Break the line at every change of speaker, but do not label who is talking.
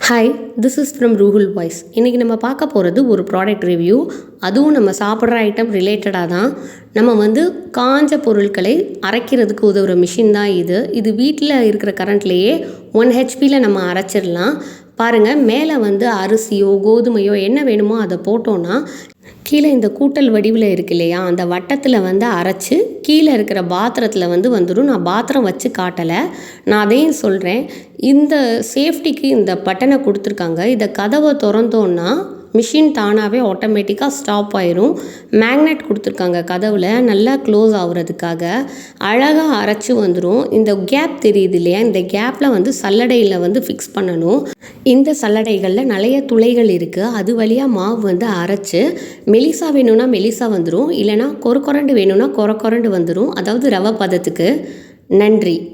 Hi, this is from Ruhul voice. இன்றைக்கி நம்ம பார்க்க போகிறது ஒரு ப்ராடக்ட் ரிவ்யூ. அதுவும் நம்ம சாப்பிட்ற ஐட்டம் ரிலேட்டடாக தான். நம்ம காஞ்ச பொருட்களை அரைக்கிறதுக்கு உதவுற மிஷின் தான் இது. இது வீட்டில் இருக்கிற கரண்ட்லேயே 1 ஹெச்பியில் நம்ம அரைச்சிடலாம். பாருங்கள், மேலே அரிசியோ கோதுமையோ என்ன வேணுமோ அதை போட்டோன்னா கீழே இந்த கூட்டல் வடிவில் இருக்கு இல்லையா, அந்த வட்டத்தில் அரைச்சி கீழே இருக்கிற பாத்திரத்தில் வந்துடும். நான் பாத்திரம் வச்சு காட்டலை, நான் அதையும் சொல்கிறேன். இந்த சேஃப்டிக்கு இந்த பட்டனை கொடுத்துருக்காங்க. இதை கதவை திறந்தோன்னா மிஷின் தானாகவே ஆட்டோமேட்டிக்காக ஸ்டாப் ஆயிரும். மேக்னெட் கொடுத்துருக்காங்க கதவில், நல்லா க்ளோஸ் ஆகுறதுக்காக. அழகாக அரைச்சி வந்துடும். இந்த கேப் தெரியுது இல்லையா, இந்த கேப்பில் சல்லடையில் ஃபிக்ஸ் பண்ணணும். இந்த சல்லடைகளில் நிறைய துளைகள் இருக்குது. அது வழியாக மாவு அரைச்சி மெலிசா வேணும்னா மெலிசா வந்துடும், இல்லைனா கொரண்டு வேணும்னா கொரண்டு வந்துடும். அதாவது ரவை பதத்துக்கு. நன்றி.